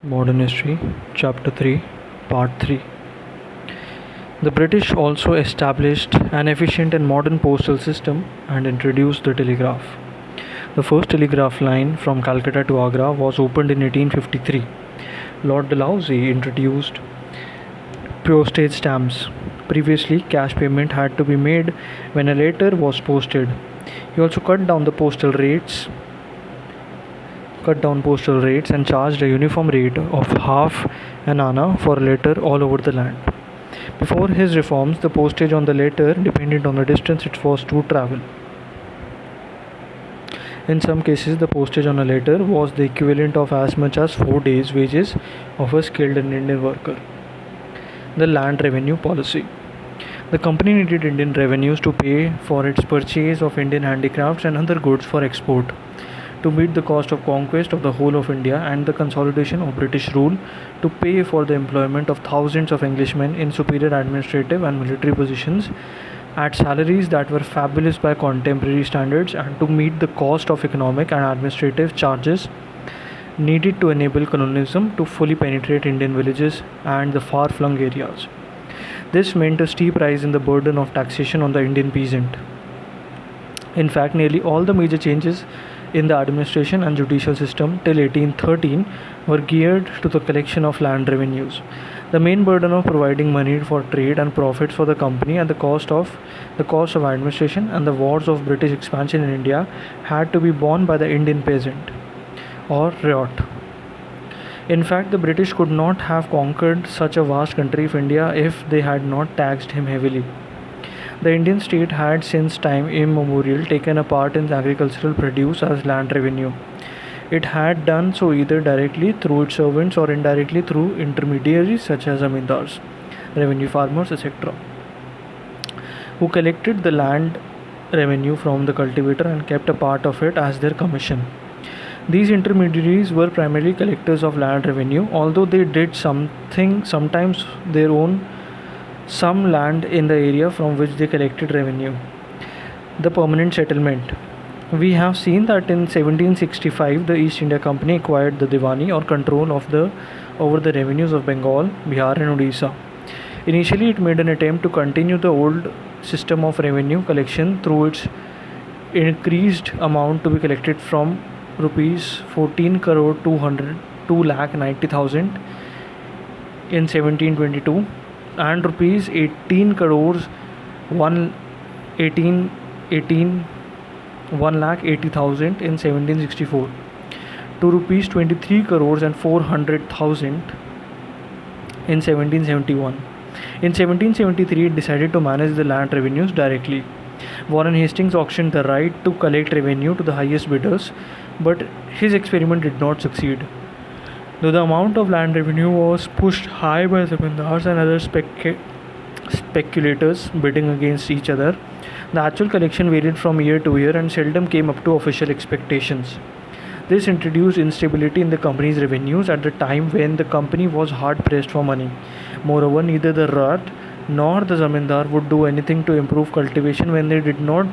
Modern History, Chapter 3, Part 3. The British also established an efficient and modern postal system and introduced the telegraph. The first telegraph line from Calcutta to Agra was opened in 1853. Lord Dalhousie introduced postage stamps. Previously, cash payment had to be made when a letter was posted. He also cut down postal rates and charged a uniform rate of half an anna for a letter all over the land. Before his reforms, the postage on the letter depended on the distance it was to travel. In some cases, the postage on a letter was the equivalent of as much as 4 days' wages of a skilled Indian worker. The land revenue policy. The company needed Indian revenues to pay for its purchase of Indian handicrafts and other goods for export, to meet the cost of conquest of the whole of India and the consolidation of British rule, to pay for the employment of thousands of Englishmen in superior administrative and military positions at salaries that were fabulous by contemporary standards, and to meet the cost of economic and administrative charges needed to enable colonialism to fully penetrate Indian villages and the far-flung areas. This meant a steep rise in the burden of taxation on the Indian peasant. In fact, nearly all the major changes in the administration and judicial system till 1813 were geared to the collection of land revenues. The main burden of providing money for trade and profits for the company and the cost of administration and the wars of British expansion in India had to be borne by the Indian peasant or ryot. In fact, the British could not have conquered such a vast country of India if they had not taxed him heavily. The Indian state had since time immemorial taken a part in agricultural produce as land revenue. It had done so either directly through its servants or indirectly through intermediaries such as zamindars, revenue farmers, etc., who collected the land revenue from the cultivator and kept a part of it as their commission. These intermediaries were primarily collectors of land revenue, although they did sometimes their own some land in the area from which they collected revenue. The permanent settlement. We have seen that in 1765 the East India Company acquired the Diwani or control over the revenues of Bengal, Bihar and Odisha. Initially it made an attempt to continue the old system of revenue collection through its increased amount to be collected from rupees 14 crore 2 lakh 90,000 in 1722 and rupees 18 crores 1 lakh 80,000 in 1764 to rupees 23 crores and 400,000 in 1771. In 1773 it decided to manage the land revenues directly. Warren Hastings auctioned the right to collect revenue to the highest bidders, but his experiment did not succeed. Though the amount of land revenue was pushed high by zamindars and other speculators bidding against each other, the actual collection varied from year to year and seldom came up to official expectations. This introduced instability in the company's revenues at the time when the company was hard pressed for money. Moreover, neither the ryot nor the zamindar would do anything to improve cultivation when they did not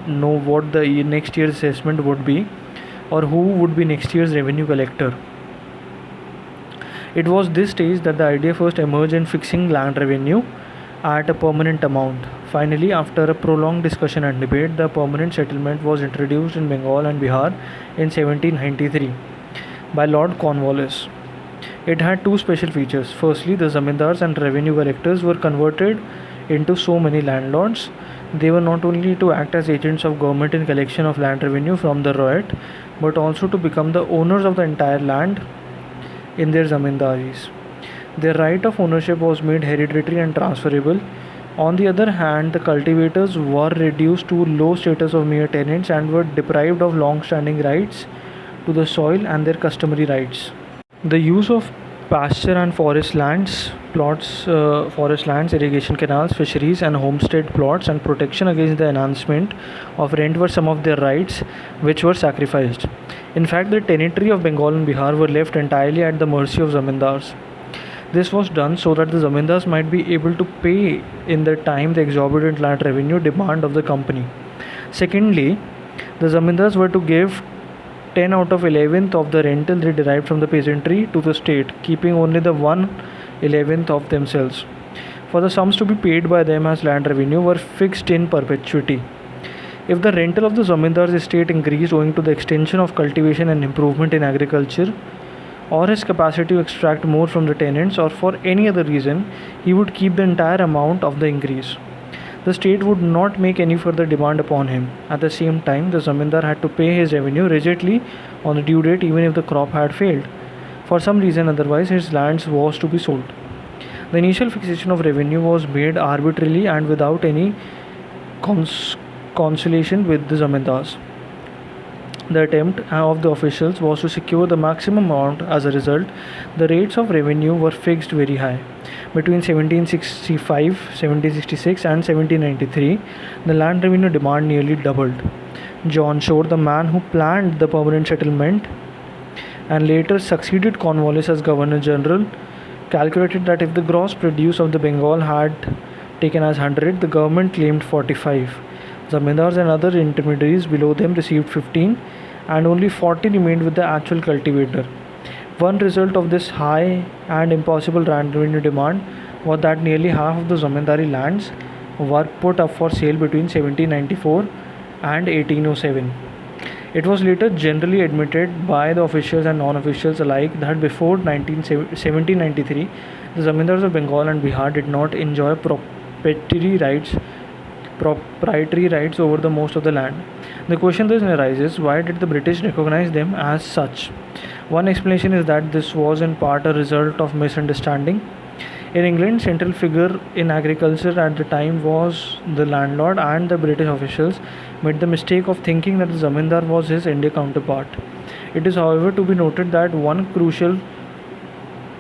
know what the next year's assessment would be or who would be next year's revenue collector. It was this stage that the idea first emerged in fixing land revenue at a permanent amount. Finally, after a prolonged discussion and debate, the permanent settlement was introduced in Bengal and Bihar in 1793 by Lord Cornwallis. It had two special features. Firstly, the zamindars and revenue collectors were converted into so many landlords. They were not only to act as agents of government in collection of land revenue from the ryot, but also to become the owners of the entire land in their zamindaris. Their right of ownership was made hereditary and transferable. On the other hand, the cultivators were reduced to low status of mere tenants and were deprived of long-standing rights to the soil and their customary rights. The use of pasture and forest lands, irrigation canals, fisheries and homestead plots and protection against the enhancement of rent were some of their rights which were sacrificed. In fact, the tenantry of Bengal and Bihar were left entirely at the mercy of zamindars. This was done so that the zamindars might be able to pay in their time the exorbitant land revenue demand of the company. Secondly, the zamindars were to give 10 out of 11th of the rental they derived from the peasantry to the state, keeping only the 1/11th of themselves. For the sums to be paid by them as land revenue were fixed in perpetuity. If the rental of the zamindar's estate increased owing to the extension of cultivation and improvement in agriculture, or his capacity to extract more from the tenants, or for any other reason, he would keep the entire amount of the increase. The state would not make any further demand upon him. At the same time, the zamindar had to pay his revenue rigidly on the due date even if the crop had failed. For some reason otherwise, his lands was to be sold. The initial fixation of revenue was made arbitrarily and without any consultation with the zamindars. The attempt of the officials was to secure the maximum amount. As a result, the rates of revenue were fixed very high. Between 1765, 1766 and 1793, the land revenue demand nearly doubled. John Shore, the man who planned the permanent settlement and later succeeded Cornwallis as Governor General, calculated that if the gross produce of the Bengal had taken as 100, the government claimed 45. Zamindars and other intermediaries below them received 15, and only 40 remained with the actual cultivator. One result of this high and impossible land revenue demand was that nearly half of the zamindari lands were put up for sale between 1794 and 1807. It was later generally admitted by the officials and non-officials alike that before 1793, the zamindars of Bengal and Bihar did not enjoy proprietary rights over the most of the land. The question then arises, why did the British recognize them as such? One explanation is that this was in part a result of misunderstanding. In England, central figure in agriculture at the time was the landlord, and the British officials made the mistake of thinking that the zamindar was his Indian counterpart. It is however to be noted that one crucial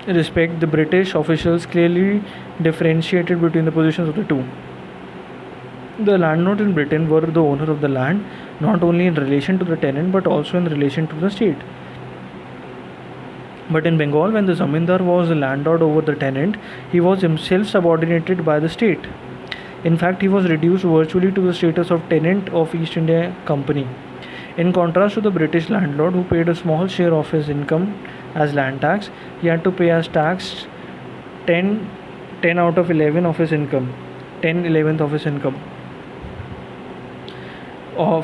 respect the British officials clearly differentiated between the positions of the two. The landlord in Britain were the owner of the land, not only in relation to the tenant but also in relation to the state. But in Bengal, when the zamindar was the landlord over the tenant, he was himself subordinated by the state. In fact, he was reduced virtually to the status of tenant of East India Company. In contrast to the British landlord, who paid a small share of his income as land tax, he had to pay as tax 10 out of 11 of his income, 10/11th of his income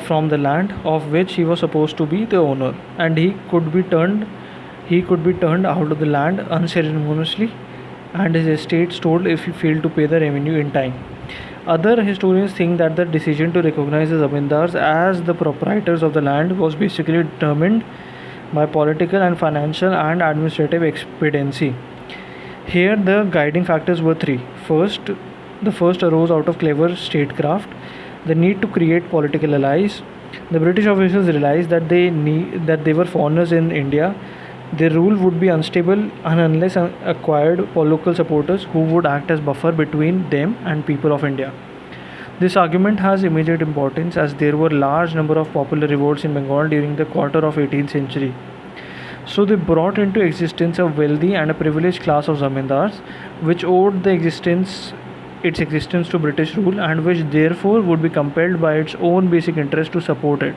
from the land of which he was supposed to be the owner, and he could be turned out of the land unceremoniously and his estate stolen if he failed to pay the revenue in time. Other historians think that the decision to recognize the zamindars as the proprietors of the land was basically determined by political and financial and administrative expediency. Here the guiding factors were three. The first arose out of clever statecraft, the need to create political allies. The British officials realized that they were foreigners in India. Their rule would be unstable unless acquired local supporters who would act as buffer between them and people of India. This argument has immediate importance as there were large number of popular revolts in Bengal during the quarter of 18th century. So they brought into existence a wealthy and a privileged class of zamindars, which owed its existence to British rule and which therefore would be compelled by its own basic interest to support it.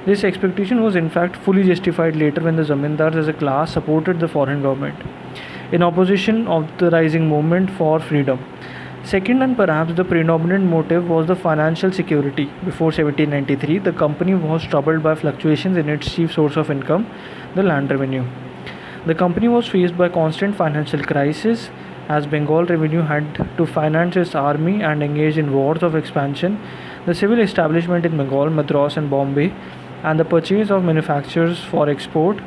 This expectation was in fact fully justified later when the zamindars as a class supported the foreign government in opposition of the rising movement for freedom. Second, and perhaps the predominant motive, was the financial security. Before 1793, the company was troubled by fluctuations in its chief source of income, the land revenue. The company was faced by constant financial crisis as Bengal revenue had to finance its army and engage in wars of expansion, the civil establishment in Bengal, Madras and Bombay, and the purchase of manufactures for export.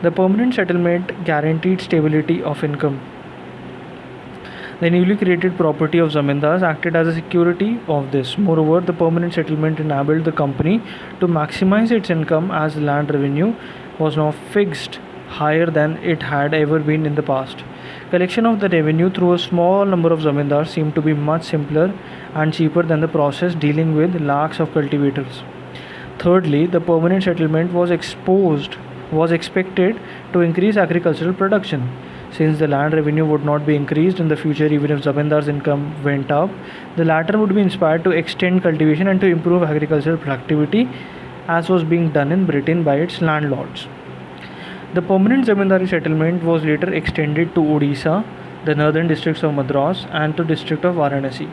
The permanent settlement guaranteed stability of income. The newly created property of zamindars acted as a security of this. Moreover, the permanent settlement enabled the company to maximize its income as the land revenue was now fixed higher than it had ever been in the past. Collection of the revenue through a small number of zamindars seemed to be much simpler and cheaper than the process dealing with lakhs of cultivators. Thirdly, the permanent settlement was expected to increase agricultural production. Since the land revenue would not be increased in the future even if zamindars' income went up, the latter would be inspired to extend cultivation and to improve agricultural productivity as was being done in Britain by its landlords. The permanent zamindari settlement was later extended to Odisha, the northern districts of Madras, and to district of Varanasi.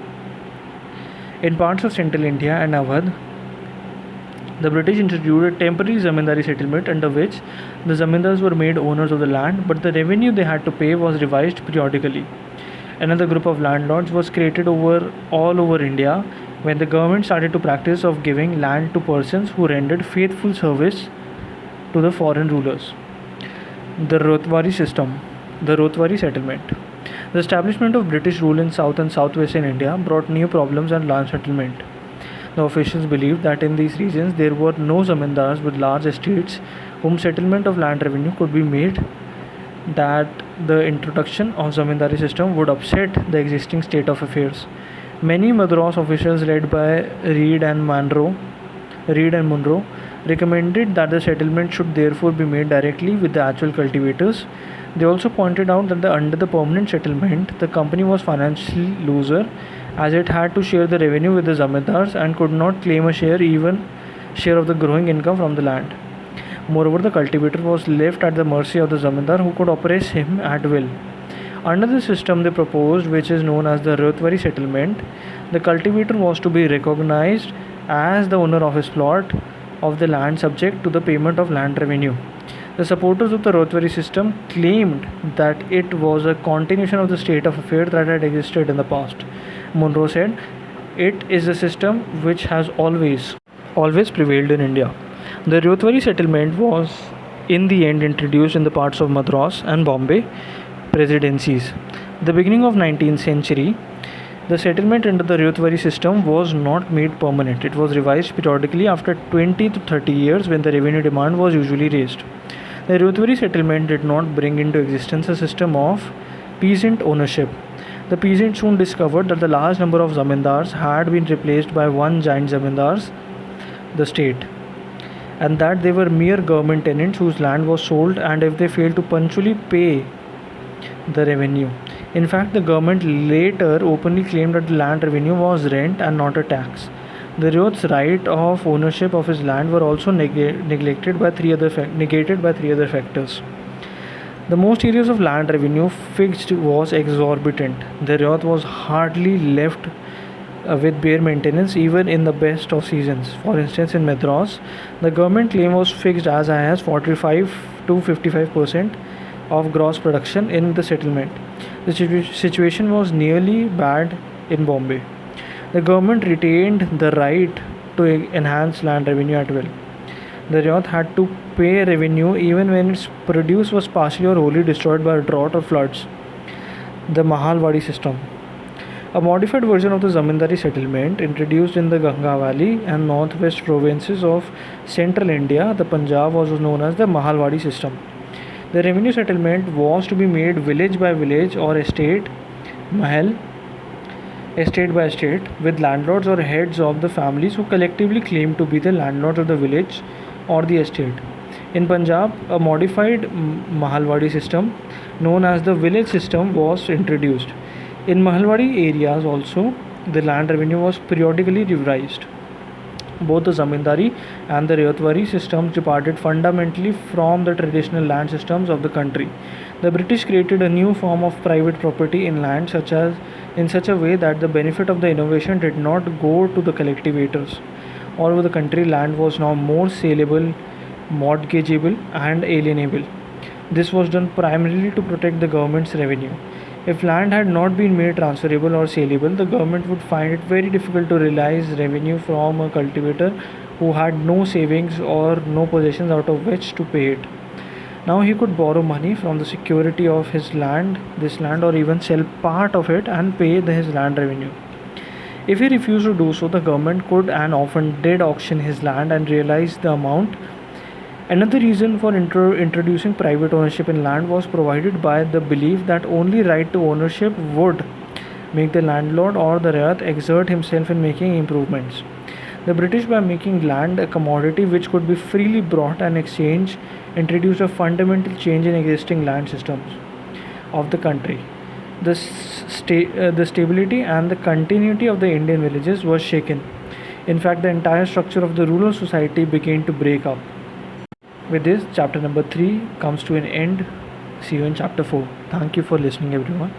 In parts of central India and Awadh, the British introduced a temporary zamindari settlement under which the zamindars were made owners of the land, but the revenue they had to pay was revised periodically. Another group of landlords was created all over India when the government started to practice of giving land to persons who rendered faithful service to the foreign rulers. The Rotwari settlement. The establishment of British rule in South and Southwestern India brought new problems and land settlement. The officials believed that in these regions there were no zamindars with large estates whom settlement of land revenue could be made, that the introduction of zamindari system would upset the existing state of affairs. Many Madras officials led by Reed and Munro recommended that the settlement should therefore be made directly with the actual cultivators. They also pointed out that under the permanent settlement, the company was financially loser as it had to share the revenue with the zamindars and could not claim a share of the growing income from the land. Moreover, the cultivator was left at the mercy of the zamindar who could oppress him at will. Under the system they proposed, which is known as the Rotwari settlement, the cultivator was to be recognized as the owner of his plot of the land subject to the payment of land revenue. The supporters of the Rotwari system claimed that it was a continuation of the state of affairs that had existed in the past. Munro said, "It is a system which has always prevailed in India." The Rotwari settlement was in the end introduced in the parts of Madras and Bombay presidencies. The beginning of 19th century, the settlement under the Rotwari system was not made permanent. It was revised periodically after 20 to 30 years when the revenue demand was usually raised. The Rotwari settlement did not bring into existence a system of peasant ownership. The peasants soon discovered that the large number of zamindars had been replaced by one giant zamindars, the state, and that they were mere government tenants whose land was sold and if they failed to punctually pay the revenue. In fact, the government later openly claimed that the land revenue was rent and not a tax. The Ryot's right of ownership of his land were also negated by three other factors. The most areas of land revenue fixed was exorbitant. The Ryot was hardly left with bare maintenance even in the best of seasons. For instance, in Madras, the government claim was fixed as high as 45 to 55% of gross production in the settlement. The situation was nearly bad in Bombay. The government retained the right to enhance land revenue at will. The Ryot had to pay revenue even when its produce was partially or wholly destroyed by drought or floods. The Mahalwadi system. A modified version of the zamindari settlement introduced in the Ganga Valley and northwest provinces of central India, the Punjab, was known as the Mahalwadi system. The revenue settlement was to be made village by village or estate by estate, with landlords or heads of the families who collectively claimed to be the landlords of the village or the estate. In Punjab, a modified Mahalwadi system known as the village system was introduced. In Mahalwadi areas also, the land revenue was periodically revised. Both the zamindari and the Rotwari systems departed fundamentally from the traditional land systems of the country. The British created a new form of private property in land in such a way that the benefit of the innovation did not go to the collectivators. All over the country, land was now more saleable, mortgageable, and alienable. This was done primarily to protect the government's revenue. If land had not been made transferable or saleable, the government would find it very difficult to realize revenue from a cultivator who had no savings or no possessions out of which to pay it. Now he could borrow money from the security of this land, or even sell part of it and pay his land revenue. If he refused to do so, the government could and often did auction his land and realize the amount. Another reason for introducing private ownership in land was provided by the belief that only right to ownership would make the landlord or the Ryot exert himself in making improvements. The British, by making land a commodity which could be freely bought and exchanged, introduced a fundamental change in existing land systems of the country. The stability and the continuity of the Indian villages was shaken. In fact, the entire structure of the rural society began to break up. With this, chapter number 3 comes to an end. See you in chapter 4. Thank you for listening, everyone.